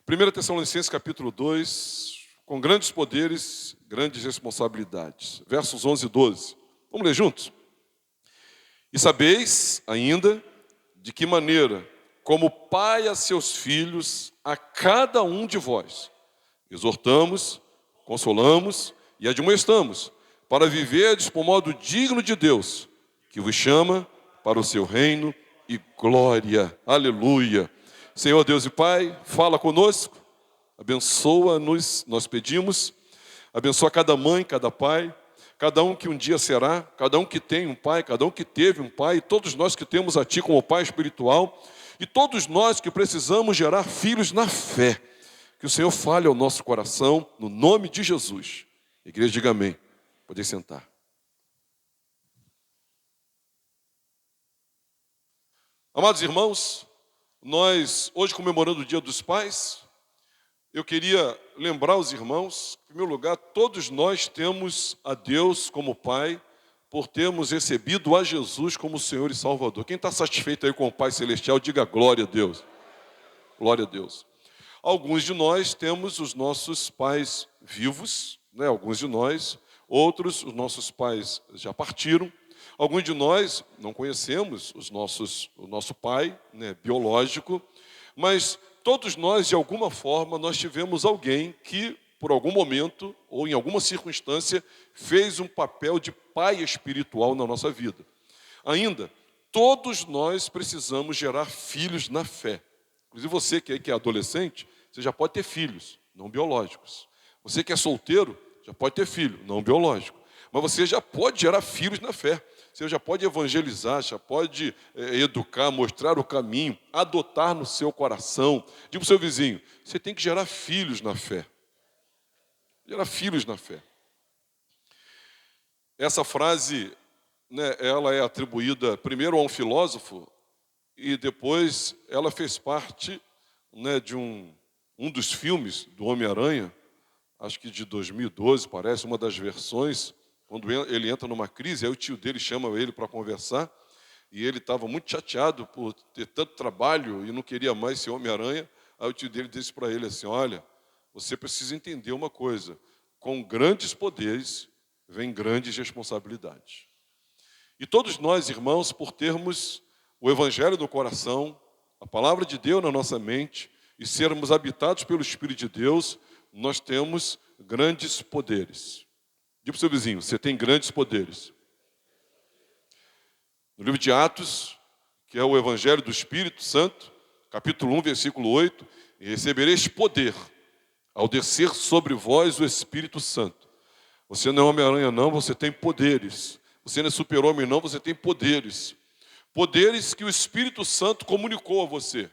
1 Tessalonicenses capítulo 2, com grandes poderes, grandes responsabilidades. Versos 11 e 12. Vamos ler juntos? E sabeis ainda de que maneira, como pai a seus filhos, a cada um de vós, exortamos, consolamos e admoestamos, para viverdes por modo digno de Deus, que vos chama para o seu reino e glória. Aleluia. Senhor Deus e Pai, fala conosco, abençoa-nos, nós pedimos, abençoa cada mãe, cada pai, cada um que um dia será, cada um que tem um pai, cada um que teve um pai, todos nós que temos a Ti como Pai espiritual, e todos nós que precisamos gerar filhos na fé. Que o Senhor fale ao nosso coração, no nome de Jesus. A igreja diga amém. Podem sentar. Amados irmãos, nós, hoje comemorando o Dia dos Pais, eu queria lembrar os irmãos, em primeiro lugar, todos nós temos a Deus como Pai, por termos recebido a Jesus como Senhor e Salvador. Quem está satisfeito aí com o Pai Celestial, diga glória a Deus. Glória a Deus. Alguns de nós temos os nossos pais vivos, né? Alguns de nós, outros, os nossos pais já partiram. Alguns de nós não conhecemos o nosso pai, né, biológico, mas todos nós, de alguma forma, nós tivemos alguém que, por algum momento, ou em alguma circunstância, fez um papel de pai espiritual na nossa vida. Ainda, todos nós precisamos gerar filhos na fé. Inclusive você que é adolescente, você já pode ter filhos, não biológicos. Você que é solteiro, já pode ter filho, não biológico. Mas você já pode gerar filhos na fé. Você já pode evangelizar, já pode educar, mostrar o caminho, adotar no seu coração. Diga para o seu vizinho, você tem que gerar filhos na fé. Gerar filhos na fé. Essa frase, né, ela é atribuída primeiro a um filósofo e depois ela fez parte, né, de um dos filmes do Homem-Aranha, acho que de 2012, parece, uma das versões. Quando ele entra numa crise, aí o tio dele chama ele para conversar, e ele estava muito chateado por ter tanto trabalho e não queria mais ser Homem-Aranha. Aí o tio dele disse para ele assim, olha, você precisa entender uma coisa, com grandes poderes vem grandes responsabilidades. E todos nós, irmãos, por termos o Evangelho no coração, a palavra de Deus na nossa mente, e sermos habitados pelo Espírito de Deus, nós temos grandes poderes. Diga para o seu vizinho, você tem grandes poderes. No livro de Atos, que é o Evangelho do Espírito Santo, capítulo 1, versículo 8, e recebereis poder ao descer sobre vós o Espírito Santo. Você não é Homem-Aranha não, você tem poderes. Você não é super-homem não, você tem poderes. Poderes que o Espírito Santo comunicou a você.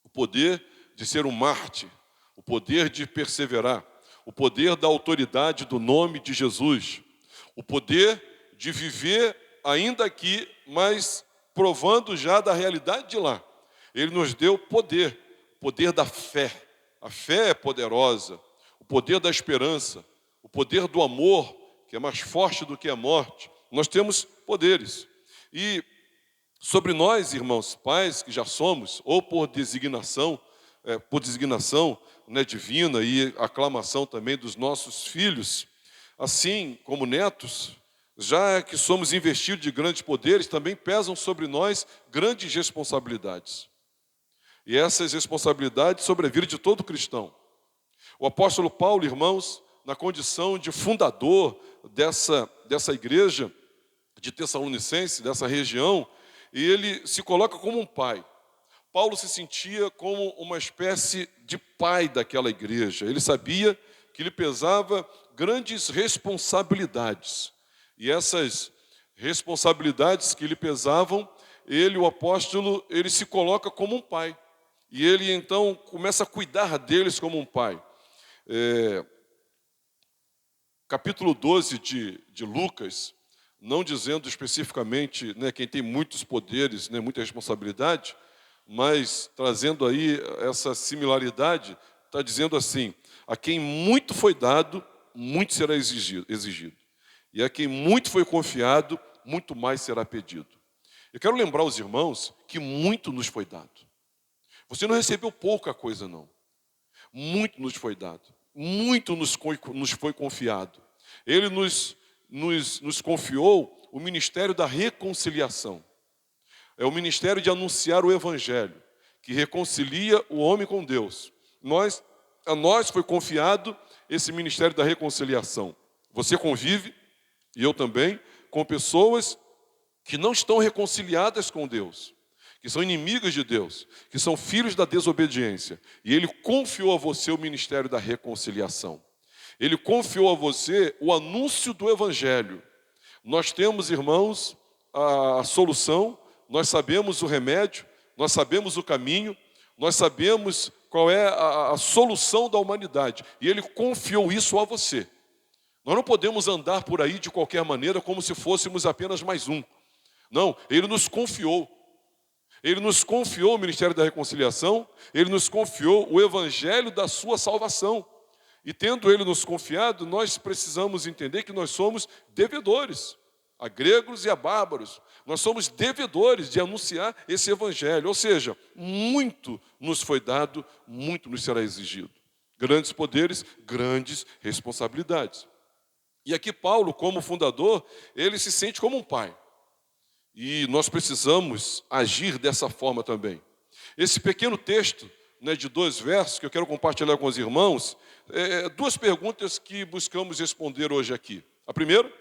O poder de ser um mártir, o poder de perseverar, o poder da autoridade do nome de Jesus, o poder de viver ainda aqui, mas provando já da realidade de lá. Ele nos deu poder, poder da fé. A fé é poderosa, o poder da esperança, o poder do amor, que é mais forte do que a morte. Nós temos poderes. E sobre nós, irmãos, pais que já somos, ou por designação, né, divina e aclamação também dos nossos filhos, assim como netos, já que somos investidos de grandes poderes, também pesam sobre nós grandes responsabilidades. E essas responsabilidades sobre a vida de todo cristão. O apóstolo Paulo, irmãos, na condição de fundador dessa igreja de Tessalonicense, dessa região, e ele se coloca como um pai. Paulo se sentia como uma espécie de pai daquela igreja. Ele sabia que lhe pesava grandes responsabilidades. E essas responsabilidades que lhe pesavam, o apóstolo, ele se coloca como um pai. E ele então começa a cuidar deles como um pai. Capítulo 12 de Lucas, não dizendo especificamente, né, quem tem muitos poderes, né, muita responsabilidade, mas trazendo aí essa similaridade, está dizendo assim, a quem muito foi dado, muito será exigido. E a quem muito foi confiado, muito mais será pedido. Eu quero lembrar aos irmãos que muito nos foi dado. Você não recebeu pouca coisa, não. Muito nos foi dado, muito nos foi confiado. Ele nos confiou o ministério da reconciliação. É o ministério de anunciar o Evangelho, que reconcilia o homem com Deus. A nós foi confiado esse ministério da reconciliação. Você convive, e eu também, com pessoas que não estão reconciliadas com Deus, que são inimigas de Deus, que são filhos da desobediência. E Ele confiou a você o ministério da reconciliação. Ele confiou a você o anúncio do Evangelho. Nós temos, irmãos, a solução, nós sabemos o remédio, nós sabemos o caminho, nós sabemos qual é a solução da humanidade. E Ele confiou isso a você. Nós não podemos andar por aí de qualquer maneira como se fôssemos apenas mais um. Não, Ele nos confiou. Ele nos confiou o ministério da reconciliação, Ele nos confiou o evangelho da sua salvação. E tendo Ele nos confiado, nós precisamos entender que nós somos devedores, a gregos e a bárbaros. Nós somos devedores de anunciar esse evangelho. Ou seja, muito nos foi dado, muito nos será exigido. Grandes poderes, grandes responsabilidades. E aqui Paulo, como fundador, ele se sente como um pai. E nós precisamos agir dessa forma também. Esse pequeno texto, de 2 versos, que eu quero compartilhar com os irmãos, duas perguntas que buscamos responder hoje aqui. A primeira,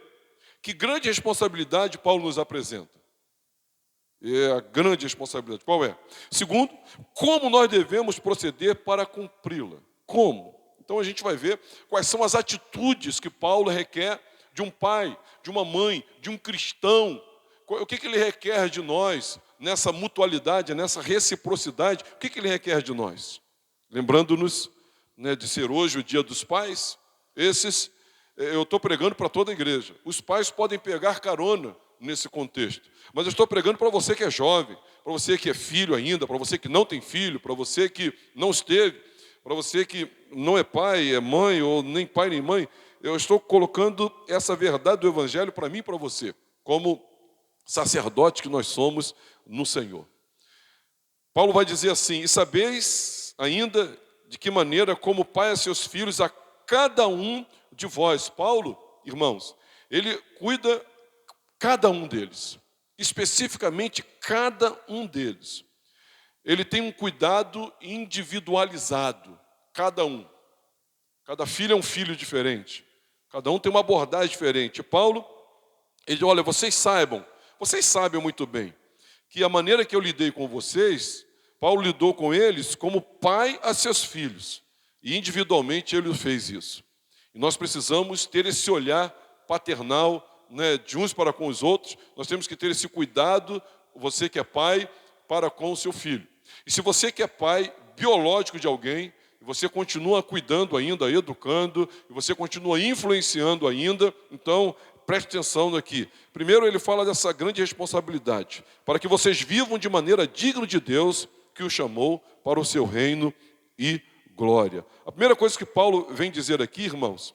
que grande responsabilidade Paulo nos apresenta? A grande responsabilidade, qual é? Segundo, como nós devemos proceder para cumpri-la? Como? Então a gente vai ver quais são as atitudes que Paulo requer de um pai, de uma mãe, de um cristão. O que ele requer de nós nessa mutualidade, nessa reciprocidade? O que ele requer de nós? Lembrando-nos de ser hoje o Dia dos Pais, eu estou pregando para toda a igreja. Os pais podem pegar carona nesse contexto, mas eu estou pregando para você que é jovem, para você que é filho ainda, para você que não tem filho, para você que não esteve, para você que não é pai, é mãe, ou nem pai nem mãe. Eu estou colocando essa verdade do Evangelho para mim e para você, como sacerdote que nós somos no Senhor. Paulo vai dizer assim: e sabeis ainda de que maneira, como pai a seus filhos, a cada um de vós. Paulo, irmãos, ele cuida cada um deles, especificamente cada um deles. Ele tem um cuidado individualizado, cada um. Cada filho é um filho diferente, cada um tem uma abordagem diferente. Paulo, ele diz: olha, vocês sabem muito bem que a maneira que eu lidei com vocês, Paulo lidou com eles como pai a seus filhos. E individualmente ele fez isso. E nós precisamos ter esse olhar paternal, de uns para com os outros. Nós temos que ter esse cuidado, você que é pai, para com o seu filho. E se você que é pai biológico de alguém, você continua cuidando ainda, educando, e você continua influenciando ainda, então preste atenção aqui. Primeiro ele fala dessa grande responsabilidade, para que vocês vivam de maneira digna de Deus, que o chamou para o seu reino e glória. A primeira coisa que Paulo vem dizer aqui, irmãos,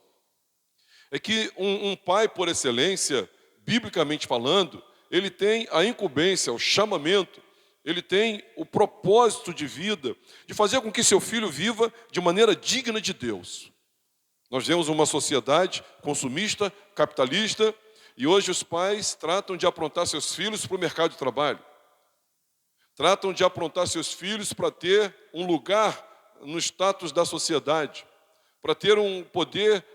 é que um pai por excelência, biblicamente falando, ele tem a incumbência, o chamamento, ele tem o propósito de vida, de fazer com que seu filho viva de maneira digna de Deus. Nós vemos uma sociedade consumista, capitalista, e hoje os pais tratam de aprontar seus filhos para o mercado de trabalho. Tratam de aprontar seus filhos para ter um lugar no status da sociedade, para ter um poder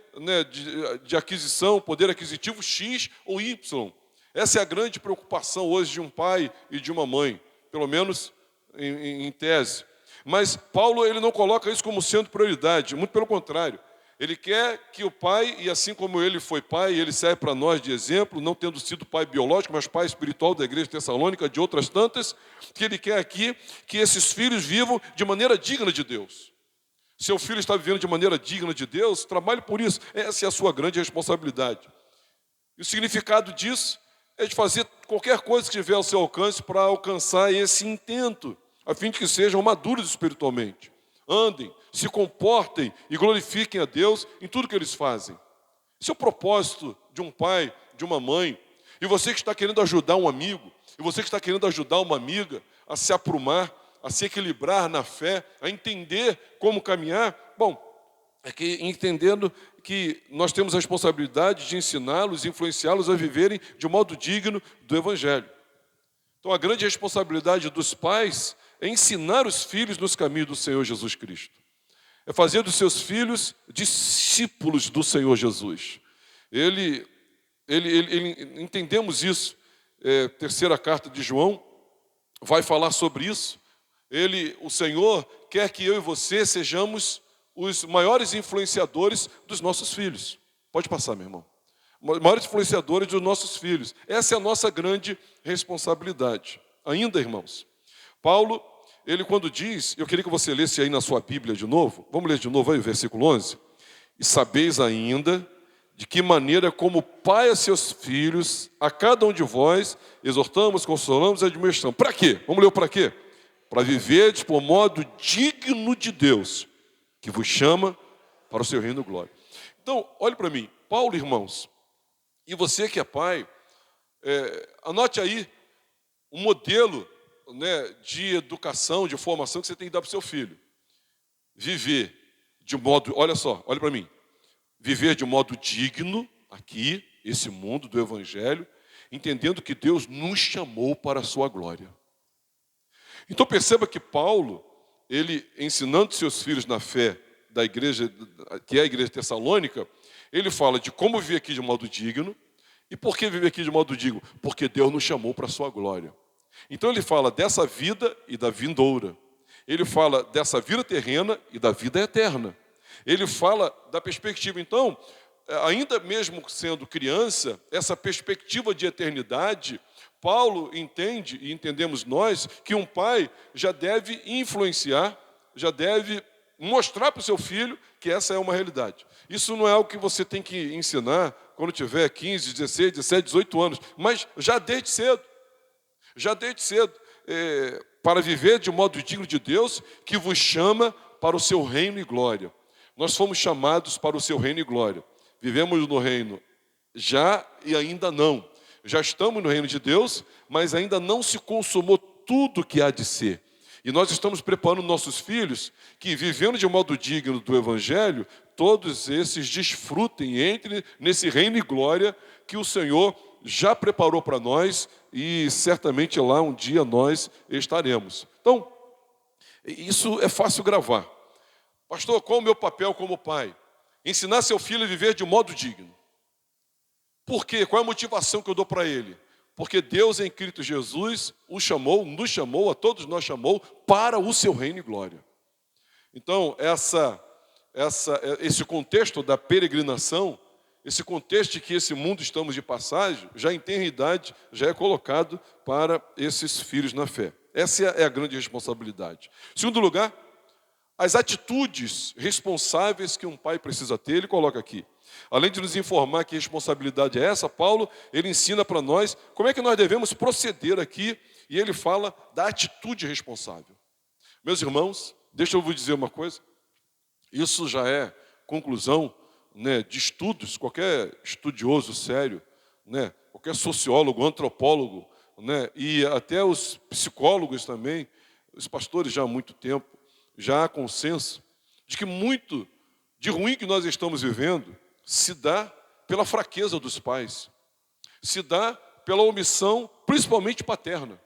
de aquisição, poder aquisitivo X ou Y. Essa é a grande preocupação hoje de um pai e de uma mãe, pelo menos em tese. Mas Paulo ele não coloca isso como sendo prioridade, muito pelo contrário. Ele quer que o pai, e assim como ele foi pai, ele serve para nós de exemplo, não tendo sido pai biológico, mas pai espiritual da igreja tessalônica, de outras tantas, que ele quer aqui que esses filhos vivam de maneira digna de Deus. Seu filho está vivendo de maneira digna de Deus, trabalhe por isso. Essa é a sua grande responsabilidade. E o significado disso é de fazer qualquer coisa que tiver ao seu alcance para alcançar esse intento, a fim de que sejam maduros espiritualmente. Andem, se comportem e glorifiquem a Deus em tudo que eles fazem. Esse é o propósito de um pai, de uma mãe. E você que está querendo ajudar um amigo, e você que está querendo ajudar uma amiga a se aprumar, a se equilibrar na fé, a entender como caminhar? Bom, é que entendendo que nós temos a responsabilidade de ensiná-los, influenciá-los a viverem de um modo digno do Evangelho. Então, a grande responsabilidade dos pais é ensinar os filhos nos caminhos do Senhor Jesus Cristo. É fazer dos seus filhos discípulos do Senhor Jesus. Entendemos isso. Terceira carta de João vai falar sobre isso. O Senhor quer que eu e você sejamos os maiores influenciadores dos nossos filhos. Pode passar, meu irmão. Maiores influenciadores dos nossos filhos. Essa é a nossa grande responsabilidade. Ainda, irmãos, Paulo, ele quando diz, eu queria que você lesse aí na sua Bíblia de novo, vamos ler de novo aí o versículo 11. E sabeis ainda de que maneira como pai a seus filhos, a cada um de vós, exortamos, consolamos e admoestamos. Para quê? Vamos ler o para quê? Para viverdes por modo digno de Deus, que vos chama para o seu reino de glória. Então, olhe para mim, Paulo, irmãos, e você que é pai, anote aí um modelo, né, de educação, de formação que você tem que dar para o seu filho. Viver de modo, olha só, olha para mim, viver de modo digno, aqui, esse mundo do Evangelho, entendendo que Deus nos chamou para a sua glória. Então perceba que Paulo, ele ensinando seus filhos na fé da igreja, que é a igreja tessalônica, ele fala de como viver aqui de modo digno. E por que viver aqui de modo digno? Porque Deus nos chamou para a sua glória. Então ele fala dessa vida e da vindoura. Ele fala dessa vida terrena e da vida eterna. Ele fala da perspectiva. Então, ainda mesmo sendo criança, essa perspectiva de eternidade, Paulo entende, e entendemos nós, que um pai já deve influenciar, já deve mostrar para o seu filho que essa é uma realidade. Isso não é algo que você tem que ensinar quando tiver 15, 16, 17, 18 anos, mas já desde cedo. Já desde cedo, para viver de modo digno de Deus, que vos chama para o seu reino e glória. Nós fomos chamados para o seu reino e glória. Vivemos no reino já e ainda não. Já estamos no reino de Deus, mas ainda não se consumou tudo que há de ser. E nós estamos preparando nossos filhos que, vivendo de modo digno do Evangelho, todos esses desfrutem, entrem nesse reino e glória que o Senhor já preparou para nós e certamente lá um dia nós estaremos. Então, isso é fácil gravar. Pastor, qual é o meu papel como pai? Ensinar seu filho a viver de modo digno. Por quê? Qual é a motivação que eu dou para ele? Porque Deus em Cristo Jesus o chamou, nos chamou, a todos nós chamou, para o seu reino e glória. Então, esse contexto da peregrinação, esse contexto de que esse mundo estamos de passagem, já em tenra idade, já é colocado para esses filhos na fé. Essa é a grande responsabilidade. Em segundo lugar, as atitudes responsáveis que um pai precisa ter, ele coloca aqui. Além de nos informar que responsabilidade é essa, Paulo, ele ensina para nós como é que nós devemos proceder aqui, e ele fala da atitude responsável. Meus irmãos, deixa eu vos dizer uma coisa, isso já é conclusão, né, de estudos, qualquer estudioso sério, né, qualquer sociólogo, antropólogo, né, e até os psicólogos também, os pastores já há muito tempo, já há consenso de que muito de ruim que nós estamos vivendo se dá pela fraqueza dos pais, se dá pela omissão, principalmente paterna.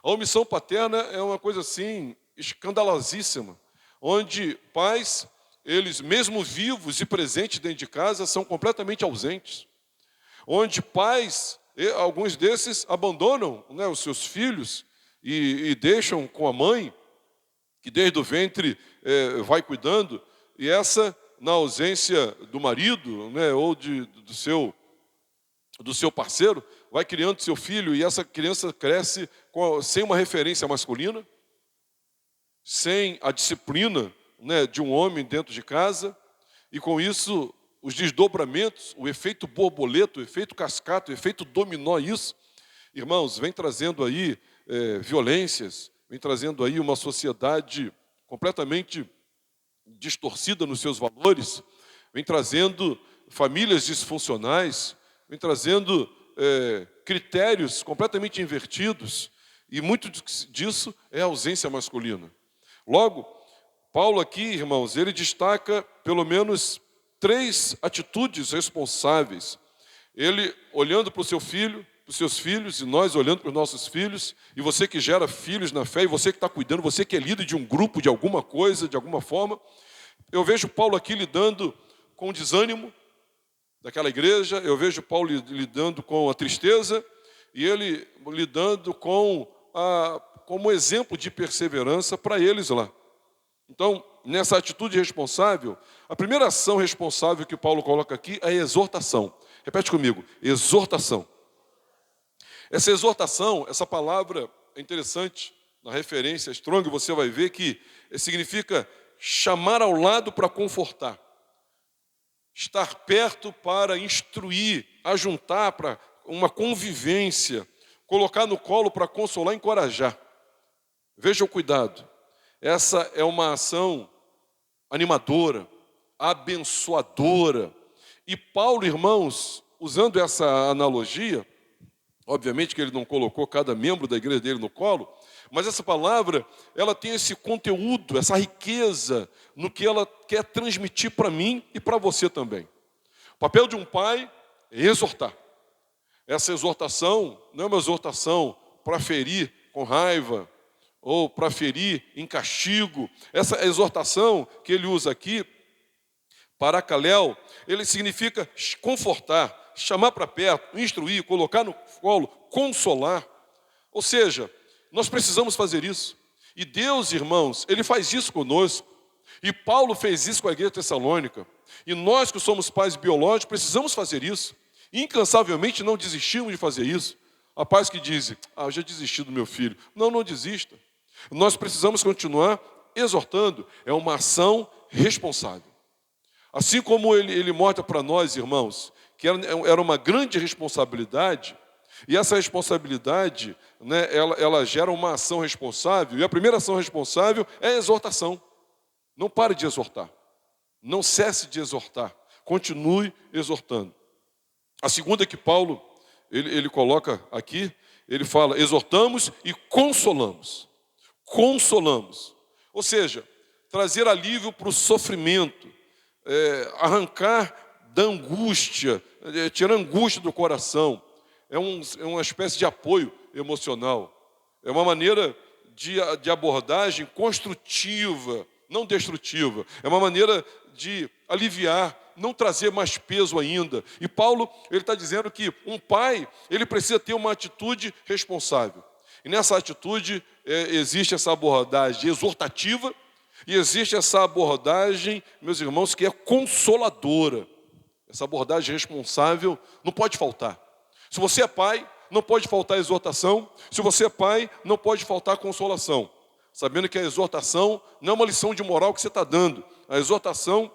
A omissão paterna é uma coisa assim, escandalosíssima, onde pais, eles mesmo vivos e presentes dentro de casa, são completamente ausentes. Onde pais, alguns desses abandonam, né, os seus filhos e deixam com a mãe, que desde o ventre vai cuidando, e essa, na ausência do marido, né, ou do seu parceiro, vai criando seu filho, e essa criança cresce sem uma referência masculina, sem a disciplina, né, de um homem dentro de casa, e com isso os desdobramentos, o efeito borboleta, o efeito cascata, o efeito dominó, isso, irmãos, vem trazendo aí violências, vem trazendo aí uma sociedade completamente distorcida nos seus valores, vem trazendo famílias disfuncionais, vem trazendo critérios completamente invertidos, E muito disso é a ausência masculina. Logo, Paulo aqui, irmãos, ele destaca pelo menos 3 atitudes responsáveis. Ele olhando para o seu filho, para os seus filhos, e nós olhando para os nossos filhos, e você que gera filhos na fé, e você que está cuidando, você que é líder de um grupo, de alguma coisa, de alguma forma, eu vejo Paulo aqui lidando com o desânimo daquela igreja, eu vejo Paulo lidando com a tristeza, e ele lidando como exemplo de perseverança para eles lá. Então, nessa atitude responsável, a primeira ação responsável que Paulo coloca aqui é a exortação. Repete comigo, exortação. Essa exortação, essa palavra é interessante, na referência Strong, você vai ver que significa chamar ao lado para confortar, estar perto para instruir, ajuntar para uma convivência, colocar no colo para consolar e encorajar. Veja o cuidado. Essa é uma ação animadora, abençoadora. E Paulo, irmãos, usando essa analogia, obviamente que ele não colocou cada membro da igreja dele no colo, mas essa palavra, ela tem esse conteúdo, essa riqueza no que ela quer transmitir para mim e para você também. O papel de um pai é exortar. Essa exortação não é uma exortação para ferir com raiva ou para ferir em castigo. Essa exortação que ele usa aqui, paracaléu, ele significa confortar, chamar para perto, instruir, colocar no colo, consolar. Ou seja, nós precisamos fazer isso. E Deus, irmãos, Ele faz isso conosco. E Paulo fez isso com a igreja tessalônica. E nós que somos pais biológicos precisamos fazer isso. Incansavelmente não desistimos de fazer isso. Há pais que dizem, eu já desisti do meu filho. Não desista. Nós precisamos continuar exortando. É uma ação responsável. Assim como ele mostra para nós, irmãos, que era uma grande responsabilidade, e essa responsabilidade, né, ela gera uma ação responsável, e a primeira ação responsável é a exortação. Não pare de exortar. Não cesse de exortar. Continue exortando. A segunda que Paulo, ele coloca aqui, ele fala, exortamos e consolamos. Consolamos. Ou seja, trazer alívio para o sofrimento, arrancar da angústia, tirar a angústia do coração. É uma espécie de apoio emocional. É uma maneira de abordagem construtiva, não destrutiva. É uma maneira de aliviar, não trazer mais peso ainda. E Paulo, ele está dizendo que um pai, ele precisa ter uma atitude responsável. E nessa atitude existe essa abordagem exortativa e existe essa abordagem, meus irmãos, que é consoladora. Essa abordagem responsável não pode faltar. Se você é pai, não pode faltar exortação. Se você é pai, não pode faltar consolação. Sabendo que a exortação não é uma lição de moral que você está dando. A exortação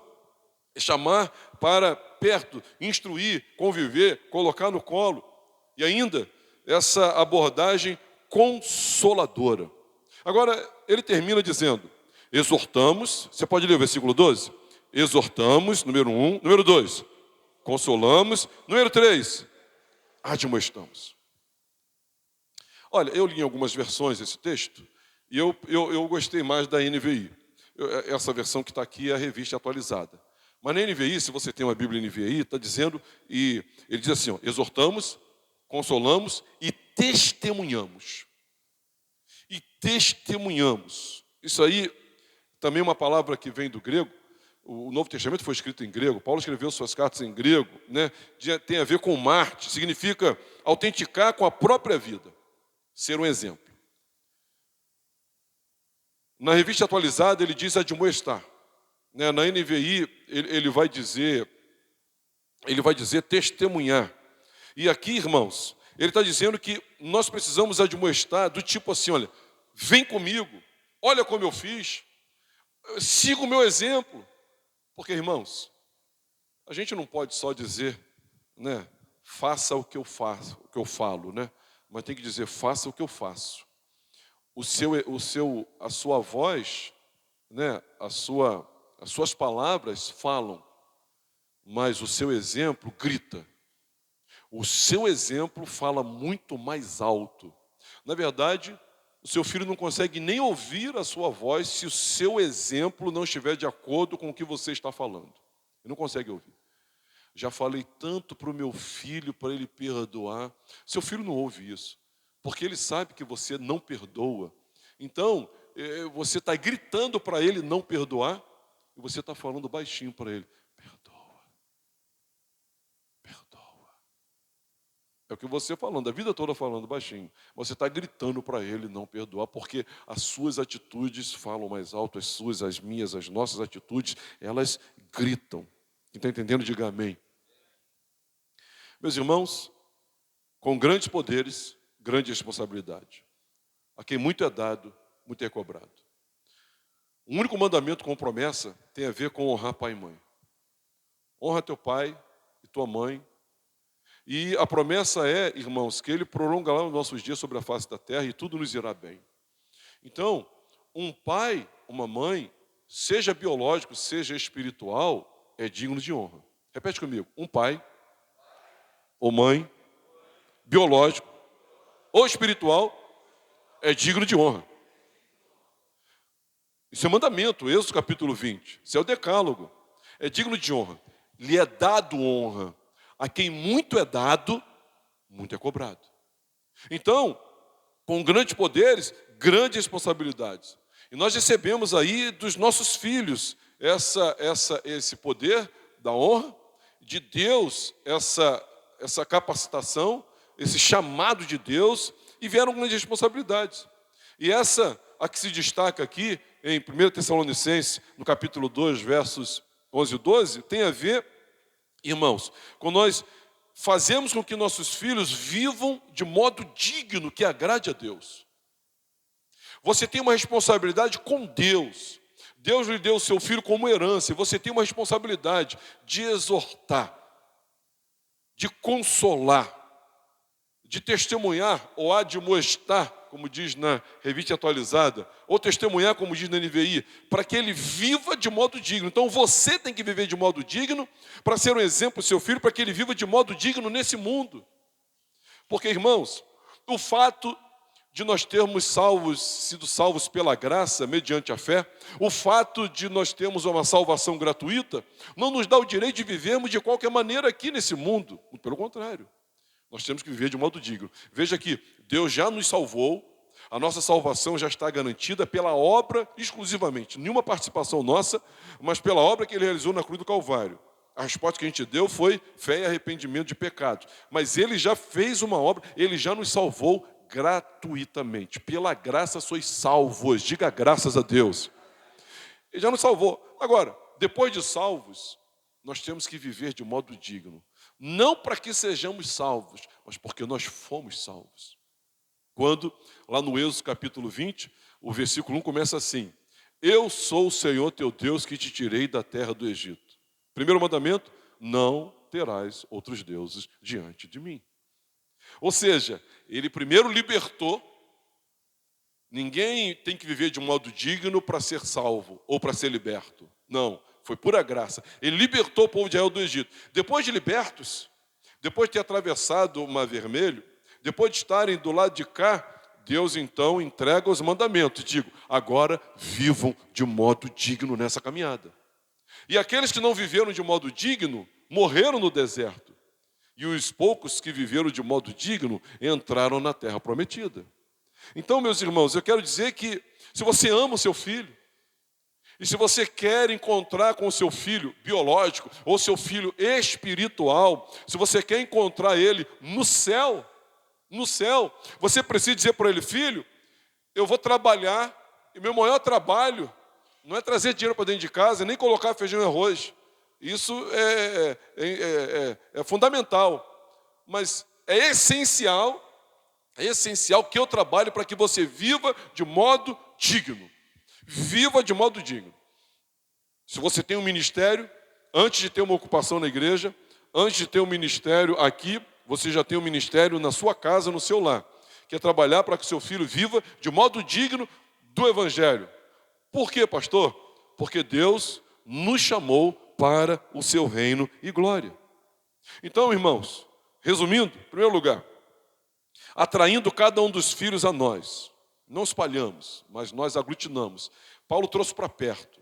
é chamar para perto, instruir, conviver, colocar no colo. E ainda, essa abordagem consoladora. Agora, ele termina dizendo, exortamos, você pode ler o versículo 12? Exortamos, número 1. Número 2, consolamos. Número 3, admoestamos. Olha, eu li em algumas versões esse texto e eu gostei mais da NVI. Essa versão que está aqui é a revista atualizada. Mas na NVI, se você tem uma Bíblia NVI, está dizendo, e ele diz assim, exortamos, consolamos e testemunhamos. E testemunhamos. Isso aí também é uma palavra que vem do grego. O Novo Testamento foi escrito em grego. Paulo escreveu suas cartas em grego, né? Tem a ver com Marte. Significa autenticar com a própria vida. Ser um exemplo. Na revista atualizada, ele diz admoestar. Na NVI, ele vai dizer testemunhar. E aqui, irmãos, ele está dizendo que nós precisamos admoestar do tipo assim, olha, vem comigo, olha como eu fiz, siga o meu exemplo. Porque, irmãos, a gente não pode só dizer, né, faça o que eu faço, o que eu falo, né? Mas tem que dizer, faça o que eu faço. A sua voz, né, as suas palavras falam, mas o seu exemplo grita. O seu exemplo fala muito mais alto. Na verdade, o seu filho não consegue nem ouvir a sua voz se o seu exemplo não estiver de acordo com o que você está falando. Ele não consegue ouvir. Já falei tanto para o meu filho, para ele perdoar. Seu filho não ouve isso, porque ele sabe que você não perdoa. Então, você está gritando para ele não perdoar, e você está falando baixinho para ele: perdoa, perdoa. É o que você falando, a vida toda falando baixinho. Você está gritando para ele não perdoar, porque as suas atitudes falam mais alto, as suas, as minhas, as nossas atitudes, elas gritam. Quem está entendendo, diga amém. Meus irmãos, com grandes poderes, grande responsabilidade. A quem muito é dado, muito é cobrado. O único mandamento com promessa tem a ver com honrar pai e mãe. Honra teu pai e tua mãe. E a promessa é, irmãos, que ele prolongará os nossos dias sobre a face da terra e tudo nos irá bem. Então, um pai, uma mãe, seja biológico, seja espiritual, é digno de honra. Repete comigo: um pai ou mãe, biológico ou espiritual, é digno de honra. Isso é mandamento, Êxodo capítulo 20. Isso é o decálogo. É digno de honra. Lhe é dado honra. A quem muito é dado, muito é cobrado. Então, com grandes poderes, grandes responsabilidades. E nós recebemos aí dos nossos filhos esse poder da honra, de Deus, essa capacitação, esse chamado de Deus, e vieram grandes responsabilidades. E essa, a que se destaca aqui, em 1 Tessalonicenses, no capítulo 2, versos 11 e 12, tem a ver, irmãos, com nós fazemos com que nossos filhos vivam de modo digno, que agrade a Deus. Você tem uma responsabilidade com Deus. Deus lhe deu o seu filho como herança, e você tem uma responsabilidade de exortar, de consolar, de testemunhar ou admoestar, como diz na Revista Atualizada, ou testemunhar, como diz na NVI, para que ele viva de modo digno. Então você tem que viver de modo digno, para ser um exemplo para o seu filho, para que ele viva de modo digno nesse mundo. Porque, irmãos, o fato de nós termos sido salvos pela graça, mediante a fé, o fato de nós termos uma salvação gratuita, não nos dá o direito de vivermos de qualquer maneira aqui nesse mundo. Pelo contrário. Nós temos que viver de modo digno. Veja que Deus já nos salvou, a nossa salvação já está garantida pela obra exclusivamente. Nenhuma participação nossa, mas pela obra que Ele realizou na cruz do Calvário. A resposta que a gente deu foi fé e arrependimento de pecados. Mas Ele já fez uma obra, Ele já nos salvou gratuitamente. Pela graça sois salvos. Diga graças a Deus. Ele já nos salvou. Agora, depois de salvos, nós temos que viver de modo digno. Não para que sejamos salvos, mas porque nós fomos salvos. Quando, lá no Êxodo capítulo 20, o versículo 1 começa assim: eu sou o Senhor teu Deus que te tirei da terra do Egito. Primeiro mandamento: não terás outros deuses diante de mim. Ou seja, ele primeiro libertou. Ninguém tem que viver de um modo digno para ser salvo ou para ser liberto. Não. Foi pura graça. Ele libertou o povo de Israel do Egito. Depois de libertos, depois de ter atravessado o Mar Vermelho, depois de estarem do lado de cá, Deus então entrega os mandamentos. Digo, agora vivam de modo digno nessa caminhada. E aqueles que não viveram de modo digno, morreram no deserto. E os poucos que viveram de modo digno, entraram na terra prometida. Então, meus irmãos, eu quero dizer que se você ama o seu filho, e se você quer encontrar com o seu filho biológico ou seu filho espiritual, se você quer encontrar ele no céu, você precisa dizer para ele: filho, eu vou trabalhar, e meu maior trabalho não é trazer dinheiro para dentro de casa, nem colocar feijão e arroz. Isso é fundamental, mas é essencial que eu trabalhe para que você viva de modo digno. Viva de modo digno. Se você tem um ministério, antes de ter uma ocupação na igreja, antes de ter um ministério aqui, você já tem um ministério na sua casa, no seu lar, que é trabalhar para que o seu filho viva de modo digno do Evangelho. Por quê, pastor? Porque Deus nos chamou para o seu reino e glória. Então, irmãos, resumindo, em primeiro lugar, atraindo cada um dos filhos a nós. não espalhamos, mas nós aglutinamos. Paulo trouxe para perto.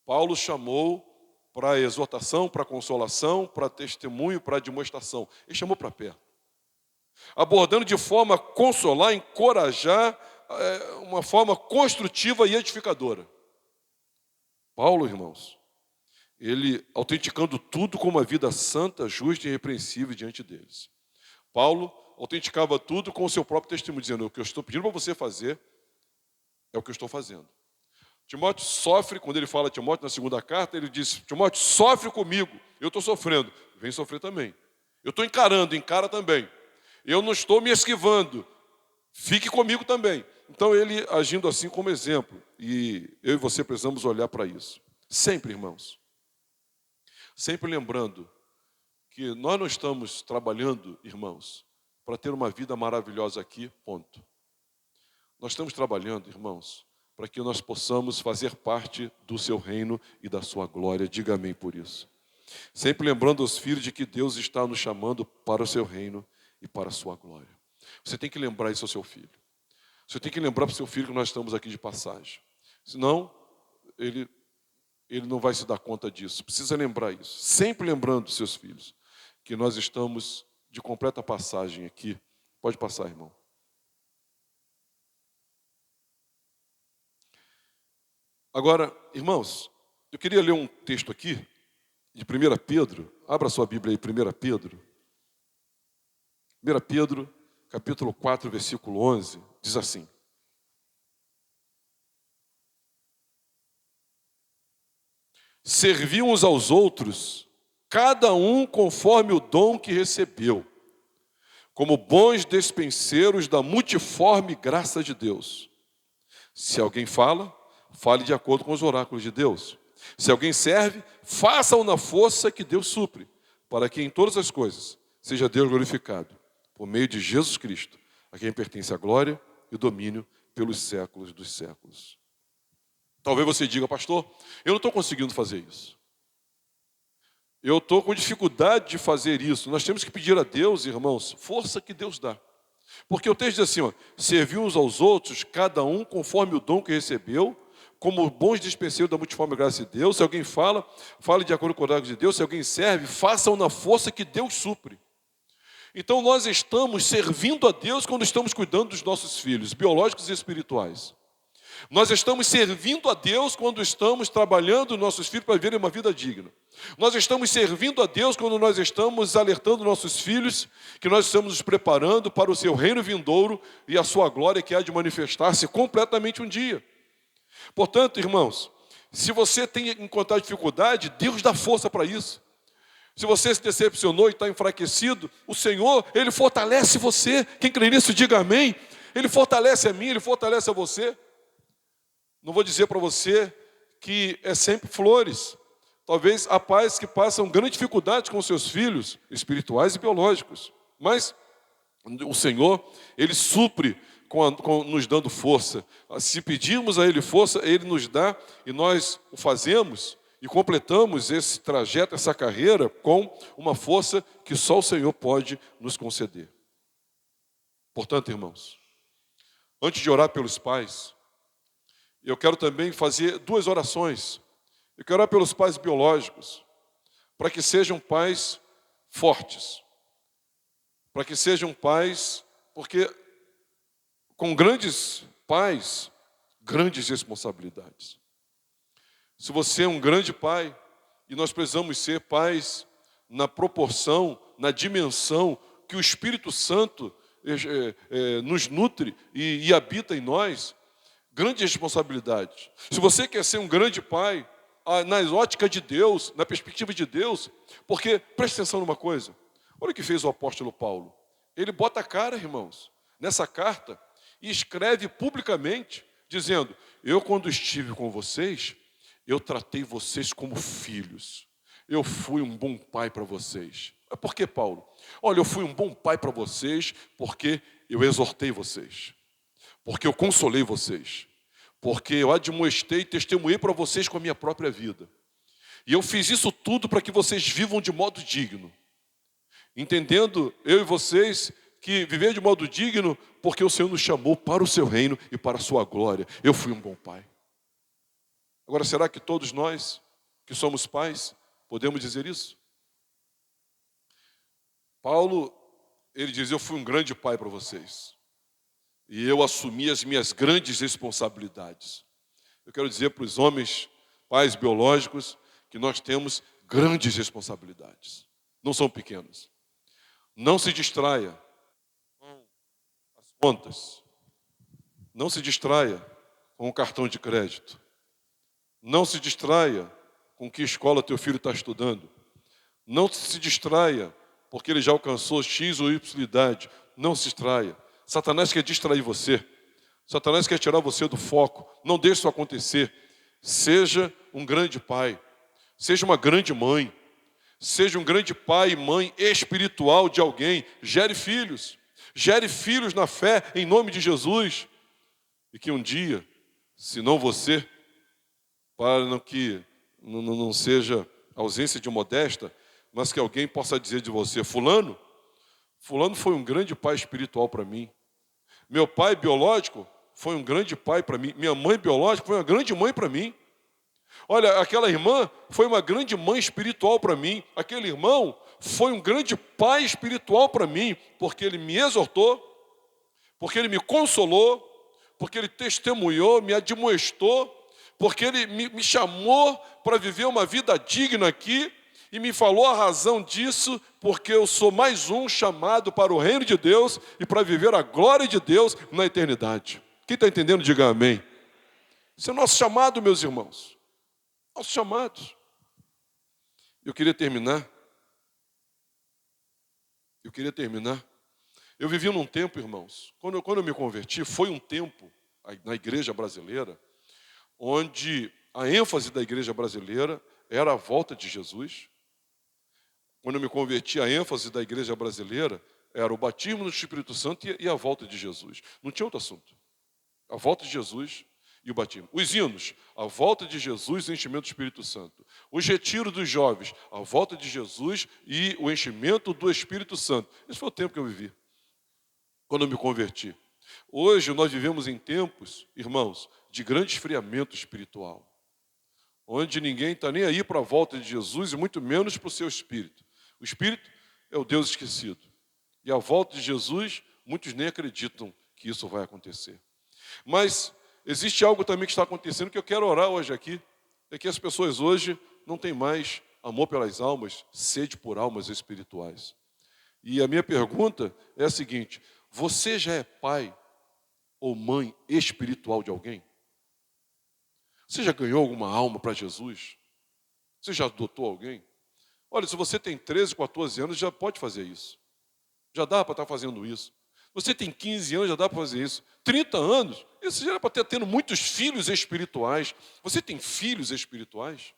Paulo chamou para exortação, para consolação, para testemunho, para demonstração. Ele chamou para perto. Abordando de forma a consolar, encorajar, uma forma construtiva e edificadora. Paulo, irmãos, ele autenticando tudo com uma vida santa, justa e irrepreensível diante deles. Paulo autenticava tudo com o seu próprio testemunho, dizendo: o que eu estou pedindo para você fazer é o que eu estou fazendo. Timóteo sofre, quando ele fala a Timóteo na segunda carta, ele diz: Timóteo, sofre comigo, eu estou sofrendo, vem sofrer também. Eu estou encarando, encara também. Eu não estou me esquivando, fique comigo também. Então ele agindo assim como exemplo, e eu e você precisamos olhar para isso. Sempre, irmãos, sempre lembrando que nós não estamos trabalhando, irmãos, para ter uma vida maravilhosa aqui, ponto. Nós estamos trabalhando, irmãos, para que nós possamos fazer parte do seu reino e da sua glória. Diga amém por isso. Sempre lembrando aos filhos de que Deus está nos chamando para o seu reino e para a sua glória. Você tem que lembrar isso ao seu filho. Você tem que lembrar para o seu filho que nós estamos aqui de passagem. Senão, ele não vai se dar conta disso. Precisa lembrar isso. Sempre lembrando os seus filhos que nós estamos de completa passagem aqui. Pode passar, irmão. Agora, irmãos, eu queria ler um texto aqui, de 1 Pedro. Abra sua Bíblia aí, 1 Pedro. 1 Pedro, capítulo 4, versículo 11, diz assim: serviam uns aos outros, cada um conforme o dom que recebeu, como bons despenseiros da multiforme graça de Deus. Se alguém fala, fale de acordo com os oráculos de Deus. Se alguém serve, faça-o na força que Deus supre, para que em todas as coisas seja Deus glorificado, por meio de Jesus Cristo, a quem pertence a glória e o domínio pelos séculos dos séculos. Talvez você diga: pastor, eu não estou conseguindo fazer isso. Eu estou com dificuldade de fazer isso. Nós temos que pedir a Deus, irmãos, força que Deus dá. Porque o texto diz assim: serviu uns aos outros, cada um conforme o dom que recebeu, como bons dispenseiros da multiforme graça de Deus. Se alguém fala, fale de acordo com o oráculo de Deus. Se alguém serve, façam na força que Deus supre. Então nós estamos servindo a Deus quando estamos cuidando dos nossos filhos, biológicos e espirituais. Nós estamos servindo a Deus quando estamos trabalhando nossos filhos para viverem uma vida digna. Nós estamos servindo a Deus quando nós estamos alertando nossos filhos que nós estamos nos preparando para o seu reino vindouro e a sua glória que há de manifestar-se completamente um dia. Portanto, irmãos, se você tem encontrado dificuldade, Deus dá força para isso. Se você se decepcionou e está enfraquecido, o Senhor, Ele fortalece você. Quem crê nisso, diga amém. Ele fortalece a mim, Ele fortalece a você. Não vou dizer para você que é sempre flores. Talvez há pais que passam grande dificuldade com seus filhos, espirituais e biológicos. Mas o Senhor, Ele supre nos dando força. Se pedirmos a Ele força, Ele nos dá e nós o fazemos e completamos esse trajeto, essa carreira com uma força que só o Senhor pode nos conceder. Portanto, irmãos, antes de orar pelos pais, eu quero também fazer 2 orações. Eu quero orar pelos pais biológicos, para que sejam pais fortes, para que sejam pais, porque com grandes pais, grandes responsabilidades. Se você é um grande pai, e nós precisamos ser pais na proporção, na dimensão que o Espírito Santo nos nutre e habita em nós, grande responsabilidade. Se você quer ser um grande pai, na ótica de Deus, na perspectiva de Deus, porque, preste atenção numa coisa, olha o que fez o apóstolo Paulo. Ele bota a cara, irmãos, nessa carta, e escreve publicamente, dizendo: eu quando estive com vocês, eu tratei vocês como filhos. Eu fui um bom pai para vocês. Por que, Paulo? Olha, eu fui um bom pai para vocês porque eu exortei vocês. Porque eu consolei vocês. Porque eu admoestei e testemunhei para vocês com a minha própria vida. E eu fiz isso tudo para que vocês vivam de modo digno. Entendendo, eu e vocês, que viver de modo digno, porque o Senhor nos chamou para o seu reino e para a sua glória. Eu fui um bom pai. Agora, será que todos nós, que somos pais, podemos dizer isso? Paulo, ele diz, eu fui um grande pai para vocês. E eu assumi as minhas grandes responsabilidades. Eu quero dizer para os homens, pais biológicos, que nós temos grandes responsabilidades. Não são pequenas. Não se distraia com as contas. Não se distraia com o cartão de crédito. Não se distraia com que escola teu filho está estudando. Não se distraia porque ele já alcançou X ou Y idade. Não se distraia. Satanás quer distrair você. Satanás quer tirar você do foco. Não deixe isso acontecer. Seja um grande pai. Seja uma grande mãe. Seja um grande pai e mãe espiritual de alguém. Gere filhos. Gere filhos na fé, em nome de Jesus. E que um dia, se não você, para que não seja ausência de modéstia, mas que alguém possa dizer de você, fulano foi um grande pai espiritual para mim. Meu pai biológico foi um grande pai para mim. Minha mãe biológica foi uma grande mãe para mim. Olha, aquela irmã foi uma grande mãe espiritual para mim. Aquele irmão foi um grande pai espiritual para mim, porque ele me exortou, porque ele me consolou, porque ele testemunhou, me admoestou, porque ele me chamou para viver uma vida digna aqui e me falou a razão disso, porque eu sou mais um chamado para o reino de Deus e para viver a glória de Deus na eternidade. Quem está entendendo, diga amém. Esse é o nosso chamado, meus irmãos. Nosso chamado. Eu queria terminar. Eu vivi num tempo, irmãos, quando eu me converti, foi um tempo na igreja brasileira, onde a ênfase da igreja brasileira era a volta de Jesus. Quando eu me converti, a ênfase da igreja brasileira era o batismo no Espírito Santo e a volta de Jesus. Não tinha outro assunto. A volta de Jesus e o batismo. Os hinos, a volta de Jesus e o enchimento do Espírito Santo. Os retiros dos jovens, a volta de Jesus e o enchimento do Espírito Santo. Esse foi o tempo que eu vivi, quando eu me converti. Hoje nós vivemos em tempos, irmãos, de grande esfriamento espiritual, onde ninguém está nem aí para a volta de Jesus e muito menos para o seu Espírito. O Espírito é o Deus esquecido. E a volta de Jesus, muitos nem acreditam que isso vai acontecer. Mas existe algo também que está acontecendo que eu quero orar hoje aqui. É que as pessoas hoje não têm mais amor pelas almas, sede por almas espirituais. E a minha pergunta é a seguinte: você já é pai ou mãe espiritual de alguém? Você já ganhou alguma alma para Jesus? Você já adotou alguém? Olha, se você tem 13, 14 anos, já pode fazer isso. Já dá para estar fazendo isso. Você tem 15 anos, já dá para fazer isso. 30 anos, isso já era para estar tendo muitos filhos espirituais. Você tem filhos espirituais?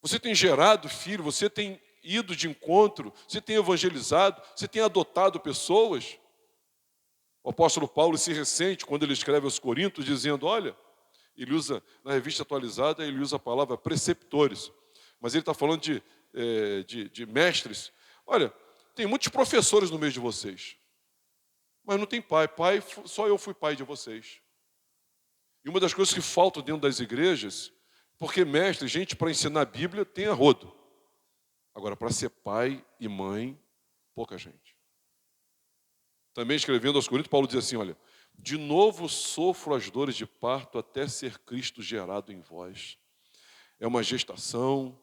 Você tem gerado filho, você tem ido de encontro, você tem evangelizado, você tem adotado pessoas. O apóstolo Paulo se ressente quando ele escreve aos Coríntios, dizendo, olha, ele usa, na revista atualizada, ele usa a palavra preceptores, mas ele está falando de mestres. Olha, tem muitos professores no meio de vocês, mas não tem pai. Pai, só eu fui pai de vocês. E uma das coisas que faltam dentro das igrejas, porque mestre, gente para ensinar a Bíblia tem a rodo. Agora, para ser pai e mãe, pouca gente. Também escrevendo aos Coríntios, Paulo diz assim, olha, de novo sofro as dores de parto até ser Cristo gerado em vós. É uma gestação,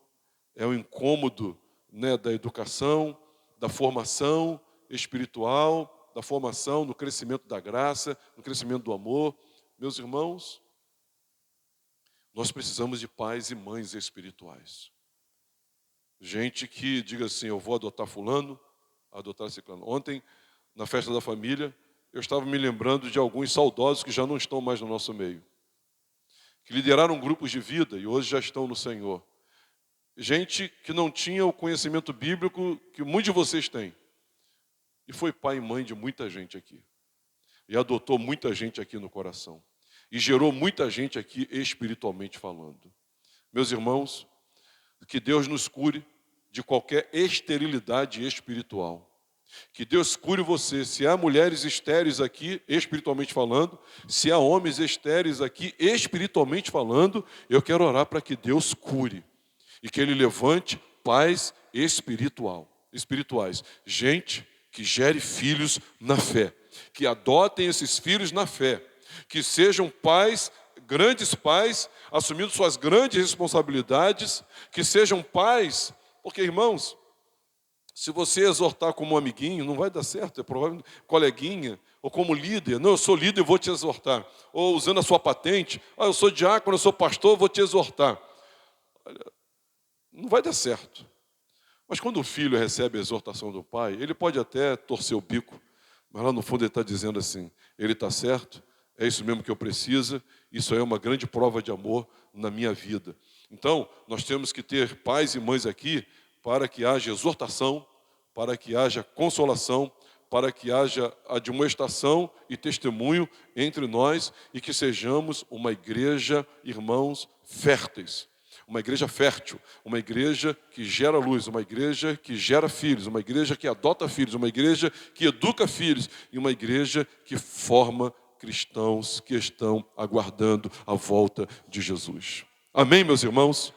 é um incômodo, né, da educação, da formação espiritual, da formação no crescimento da graça, no crescimento do amor. Meus irmãos, nós precisamos de pais e mães espirituais. Gente que diga assim, eu vou adotar fulano, adotar ciclano. Ontem, na festa da família, eu estava me lembrando de alguns saudosos que já não estão mais no nosso meio, que lideraram grupos de vida e hoje já estão no Senhor. Gente que não tinha o conhecimento bíblico que muitos de vocês têm. E foi pai e mãe de muita gente aqui. E adotou muita gente aqui no coração. E gerou muita gente aqui espiritualmente falando. Meus irmãos, que Deus nos cure de qualquer esterilidade espiritual. Que Deus cure você. Se há mulheres estéreis aqui, espiritualmente falando, se há homens estéreis aqui, espiritualmente falando, eu quero orar para que Deus cure e que Ele levante pais espirituais. Gente que gere filhos na fé, que adotem esses filhos na fé, que sejam pais, grandes pais, assumindo suas grandes responsabilidades, que sejam pais, porque, irmãos, se você exortar como um amiguinho, não vai dar certo, é provável, coleguinha, ou como líder, não, eu sou líder e vou te exortar, ou usando a sua patente, eu sou diácono, eu sou pastor, vou te exortar. Olha, não vai dar certo. Mas quando o filho recebe a exortação do pai, ele pode até torcer o bico, mas lá no fundo ele está dizendo assim, ele está certo, é isso mesmo que eu preciso, isso aí é uma grande prova de amor na minha vida. Então, nós temos que ter pais e mães aqui para que haja exortação, para que haja consolação, para que haja admoestação e testemunho entre nós e que sejamos uma igreja, irmãos, férteis. Uma igreja fértil, uma igreja que gera luz, uma igreja que gera filhos, uma igreja que adota filhos, uma igreja que educa filhos e uma igreja que forma cristãos que estão aguardando a volta de Jesus. Amém, meus irmãos?